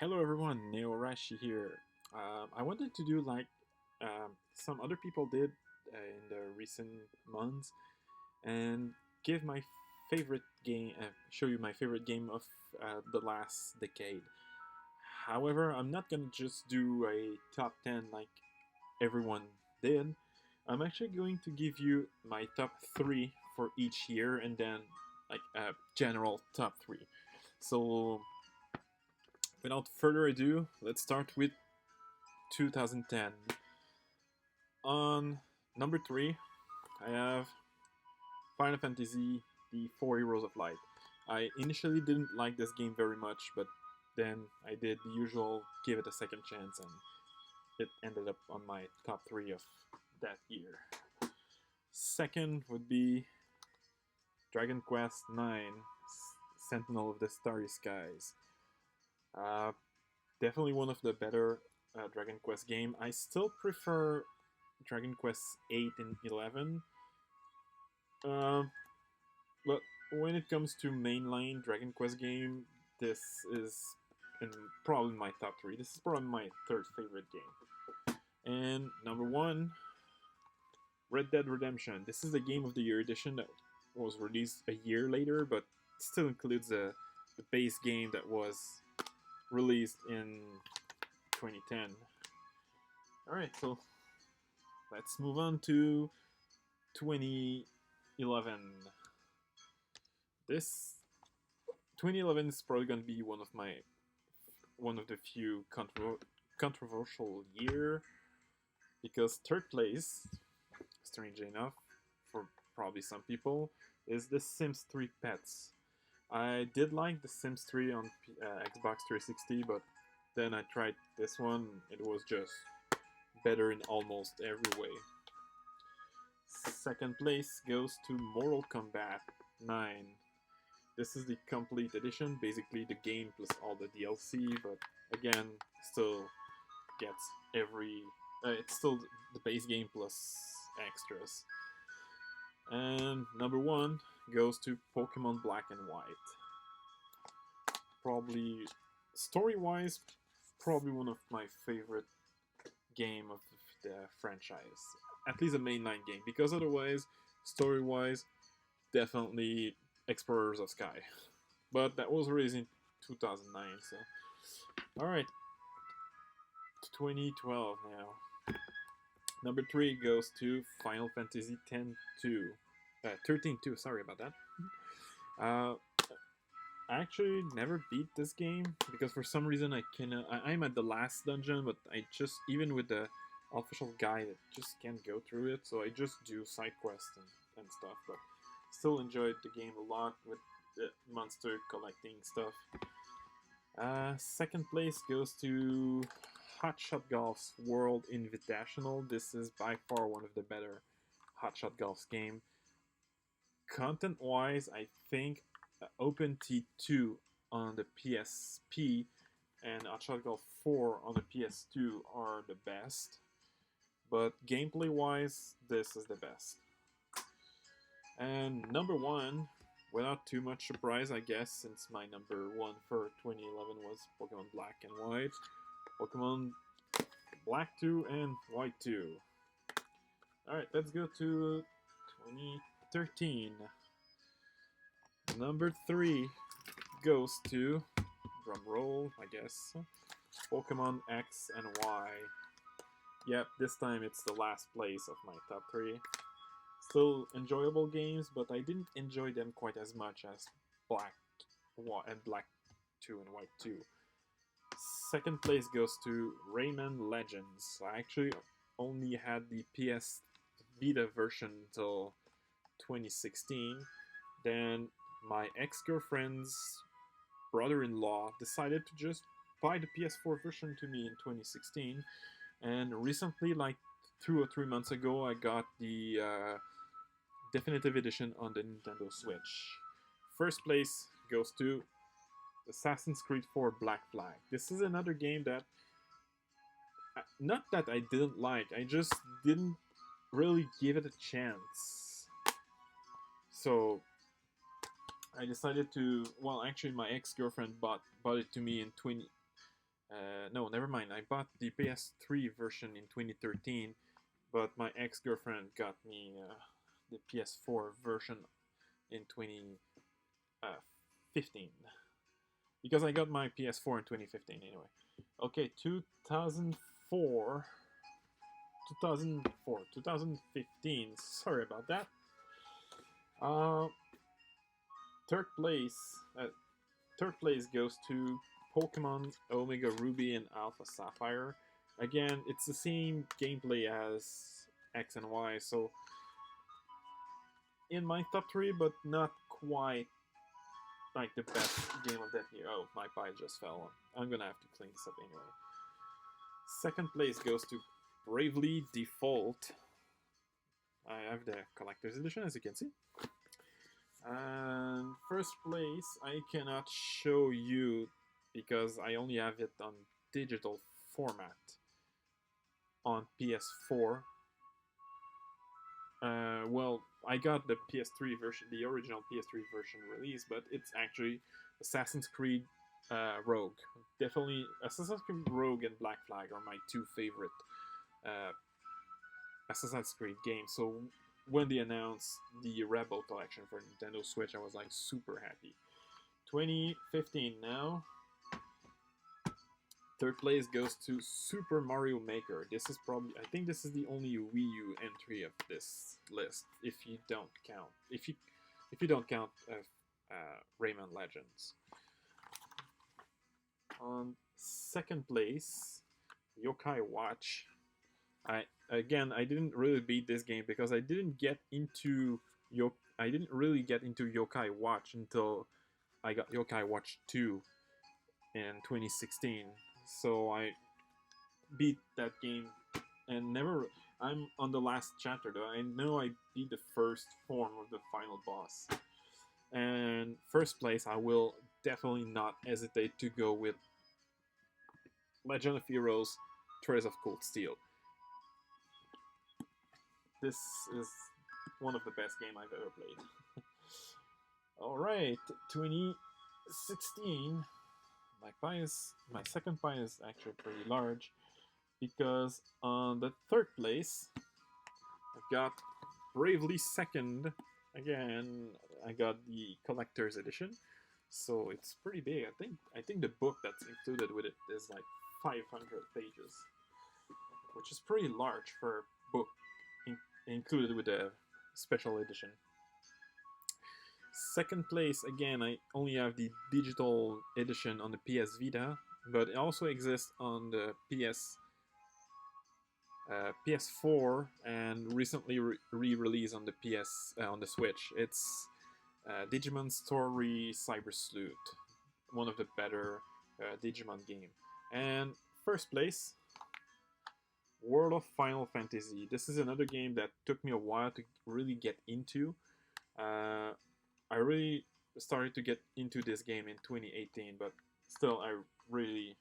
Hello everyone, Neorashi here. I wanted to do like some other people did in the recent months and give my favorite game, show you my favorite game of the last decade. However, I'm not gonna just do a top 10 like everyone did. I'm actually going to give you my top 3 for each year and then like a general top 3. So without further ado, let's start with 2010. On number 3, I have Final Fantasy The Four Heroes of Light. I initially didn't like this game very much, but then I did the usual give it a second chance, and it ended up on my top 3 of that year. Second would be Dragon Quest IX Sentinel of the Starry Skies. Uh, Definitely one of the better Dragon Quest game. I still prefer Dragon Quest 8 and 11. Uh, but when it comes to mainline Dragon Quest game, this is in probably my top 3. This is probably my third favorite game. And number 1, Red Dead Redemption. This is the Game of the Year edition that was released a year later, but still includes the base game that was released in 2010. Alright, so let's move on to 2011. This 2011 is probably going to be one of the few controversial year because third place, strangely enough, for probably some people, is The Sims 3 Pets. I did like The Sims 3 on Xbox 360, but then I tried this one. It was just better in almost every way. Second place goes to Mortal Kombat 9. This is the complete edition, basically the game plus all the DLC, but again, still gets every. It's still the base game plus extras. And number 1 goes to Pokemon Black and White. Probably, story wise, probably one of my favorite game of the franchise. At least a mainline game, because otherwise, story wise, definitely Explorers of Sky. But that was released in 2009, so. Alright, 2012 now. Number 3 goes to Final Fantasy X-2. 13-2, sorry about that. I actually never beat this game because for some reason I'm at the last dungeon, but I just, even with the official guide, I just can't go through it, so I just do side quests and stuff, but still enjoyed the game a lot with the monster collecting stuff. Second place goes to Hotshot Golf's World Invitational. This is by far one of the better Hotshot Golf's game. Content wise, I think OpenT2 on the PSP and Hotshot Golf 4 on the PS2 are the best. But gameplay wise, this is the best. And number 1, without too much surprise, I guess, since my number 1 for 2011 was Pokemon Black and White, Pokemon Black 2 and White 2. Alright, let's go to 2013. Number 3 goes to, drum roll, I guess, Pokemon X and Y. Yep, this time it's the last place of my top 3. Still enjoyable games, but I didn't enjoy them quite as much as Black and Black 2 and White 2. Second place goes to Rayman Legends. I actually only had the PS Vita version until 2016. Then my ex-girlfriend's brother-in-law decided to just buy the PS4 version to me in 2016. And recently, like 2 or 3 months ago, I got the definitive edition on the Nintendo Switch. First place goes to Assassin's Creed 4 Black Flag. This is another game that, not that I didn't like, I just didn't really give it a chance. So I decided to, well, actually my ex-girlfriend bought it to me in No, never mind. I bought the PS3 version in 2013, but my ex-girlfriend got me the PS4 version in 2015 because I got my PS4 in 2015 anyway. Okay, 2015. Sorry about that. Uh, third place. Third place goes to Pokemon Omega Ruby and Alpha Sapphire. Again, it's the same gameplay as X and Y, so in my top 3, but not quite like the best game of that year. Oh, my pie just fell. I'm gonna have to clean this up anyway. Second place goes to Bravely Default. I have the collector's edition, as you can see. And first place, I cannot show you because I only have it on digital format on PS4. Well, I got the PS3 version, the original PS3 version release, but it's actually Assassin's Creed Rogue. Definitely, Assassin's Creed Rogue and Black Flag are my two favorite Assassin's Creed games. So when they announced the Rebel collection for Nintendo Switch, I was like super happy. 2015 now. Third place goes to Super Mario Maker. This is probably, I think this is the only Wii U entry of this list, if you don't count, if you don't count Rayman Legends. On second place, Yokai Watch. I didn't really beat this game because I didn't really get into Yokai Watch until I got Yokai Watch 2 in 2016. So I beat that game and never. I'm on the last chapter though. I know I beat the first form of the final boss. And first place, I will definitely not hesitate to go with Legend of Heroes: Trails of Cold Steel. This is one of the best games I've ever played. Alright, 2016. My second pie is actually pretty large because on the third place, I've got Bravely Second. Again, I got the collector's edition, so it's pretty big. I think the book that's included with it is like 500 pages, which is pretty large for a book included with a special edition. Second place, again, I only have the digital edition on the PS Vita, but it also exists on the PS4 and recently re-released on the on the Switch. It's Digimon Story Cyber Sleuth, one of the better Digimon game. And first place, World of Final Fantasy. This is another game that took me a while to really get into. I really started to get into this game in 2018, but still, I really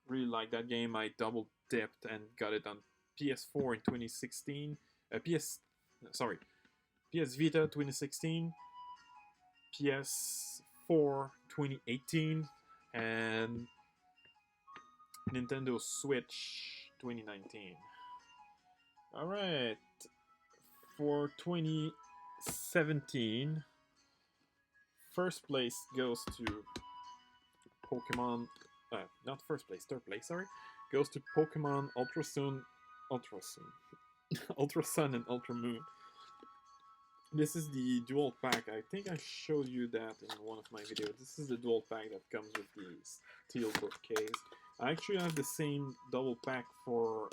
like that game. I double dipped and got it on PS4 in 2016. PS Vita 2016, PS4 2018, and Nintendo Switch 2019. Alright, for 2017, first place goes to Pokemon, not first place, third place, sorry, goes to Pokemon Ultra Sun and Ultra Moon. This is the dual pack. I think I showed you that in one of my videos. This is the dual pack that comes with the steelbook case. I actually have the same double pack for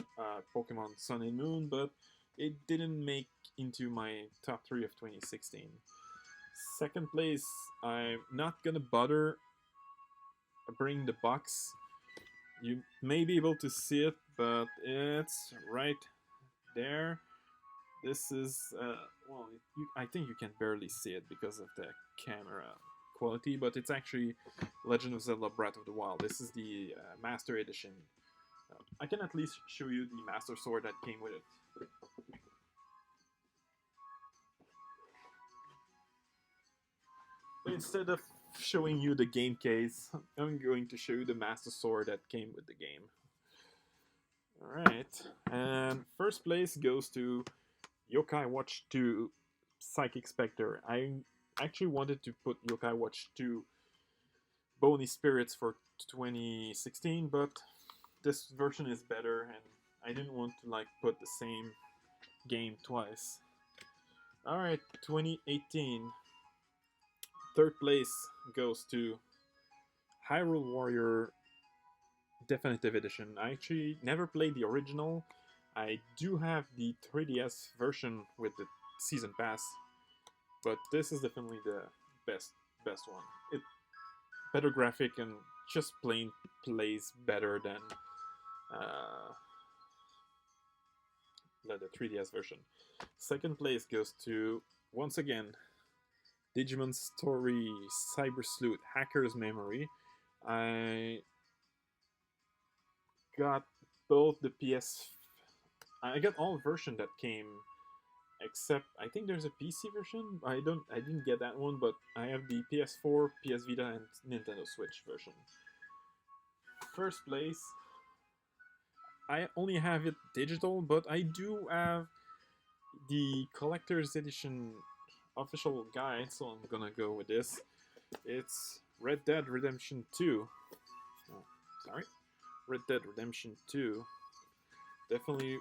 Pokemon Sun and Moon, but it didn't make into my top 3 of 2016. Second place, I'm not gonna bother bring the box. You may be able to see it, but it's right there. This is, well, I think you can barely see it because of the camera quality, but it's actually Legend of Zelda Breath of the Wild. This is the Master Edition. I can at least show you the Master Sword that came with it. Instead of showing you the game case, I'm going to show you the Master Sword that came with the game. Alright, and first place goes to Yokai Watch 2 Psychic Spectre. I actually wanted to put Yokai Watch 2 Bony Spirits for 2016, but this version is better, and I didn't want to like put the same game twice. Alright, 2018. Third place goes to Hyrule Warrior Definitive Edition. I actually never played the original. I do have the 3DS version with the season pass, but this is definitely the best one. It better graphic and just plain plays better than the 3DS version. Second place goes to, once again, Digimon Story Cyber Sleuth Hacker's Memory. I got both the PS. I got all version that came, except I think there's a PC version. I didn't get that one, but I have the PS4, PS Vita, and Nintendo Switch version. First place. I only have it digital, but I do have the collector's edition official guide, so I'm gonna go with this. It's Red Dead Redemption 2. Oh, sorry. Red Dead Redemption 2. Definitely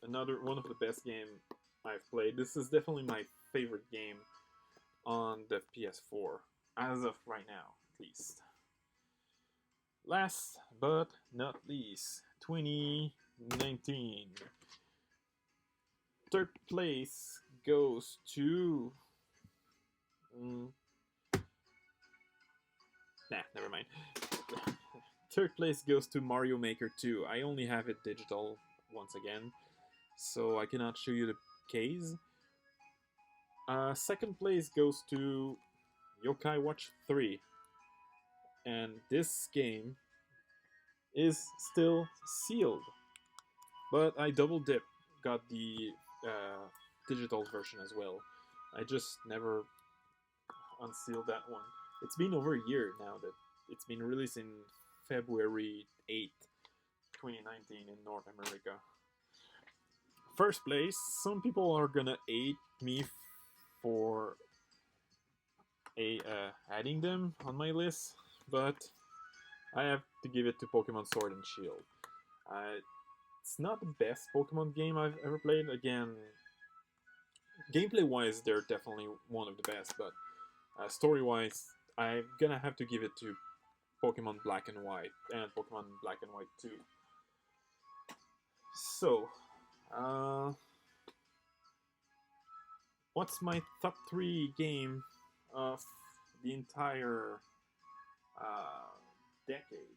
another one of the best game I've played. This is definitely my favorite game on the PS4, as of right now, at least. Last but not least, 2019. Third place goes to... Nah, never mind. Third place goes to Mario Maker 2. I only have it digital once again, so I cannot show you the case. Second place goes to Yokai Watch 3. And this game is still sealed. But I double dip, got the digital version as well. I just never unsealed that one. It's been over a year now that it's been released in February 8th, 2019 in North America. First place, some people are gonna hate me for adding them on my list, but I have to give it to Pokemon Sword and Shield. It's not the best Pokemon game I've ever played. Again, gameplay-wise, they're definitely one of the best, but story-wise, I'm gonna have to give it to Pokemon Black and White and Pokemon Black and White 2. So, what's my top 3 game of the entire decade?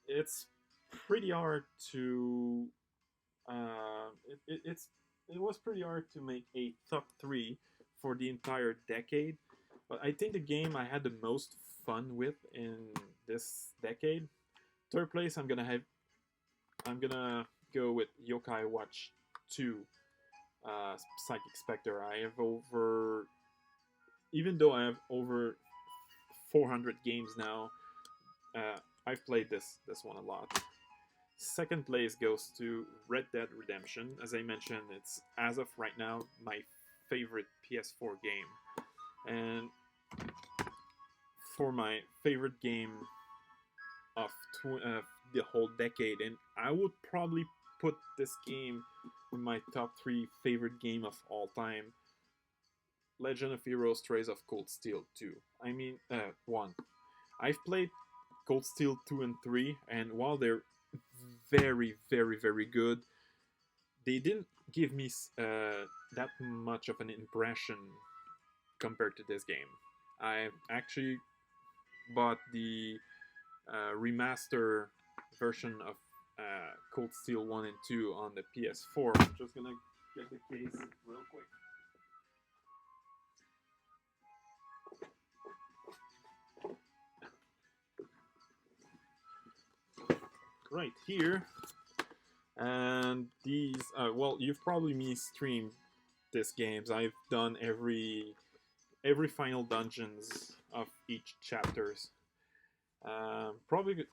It's pretty hard to it was pretty hard to make a top 3 for the entire decade, but I think the game I had the most fun with in this decade. Third place, I'm gonna go with Yokai Watch 2 Psychic Spectre. Even though I have over 400 games now, I've played this one a lot. Second place goes to Red Dead Redemption. As I mentioned, it's, as of right now, my favorite PS4 game. And for my favorite game of the whole decade, and I would probably put this game in my top 3 favorite game of all time, Legend of Heroes Trails of Cold Steel 2. 1. I've played Cold Steel 2 and 3, and while they're very, very, very good, they didn't give me that much of an impression compared to this game. I actually bought the remaster version of Cold Steel 1 and 2 on the PS4. I'm just gonna get the case real quick. Right here, and these well, you've probably me streamed these games. I've done every final dungeons of each chapters. I'm probably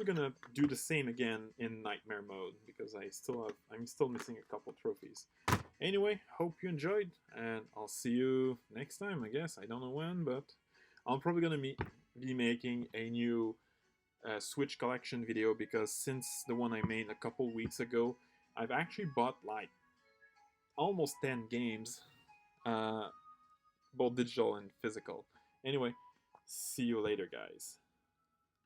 gonna do the same again in nightmare mode because I'm still missing a couple trophies. Anyway, hope you enjoyed, and I'll see you next time. I guess I don't know when, but I'm probably gonna be making a new Switch collection video because since the one I made a couple weeks ago, I've actually bought like almost 10 games, uh, both digital and physical. Anyway, see you later, guys.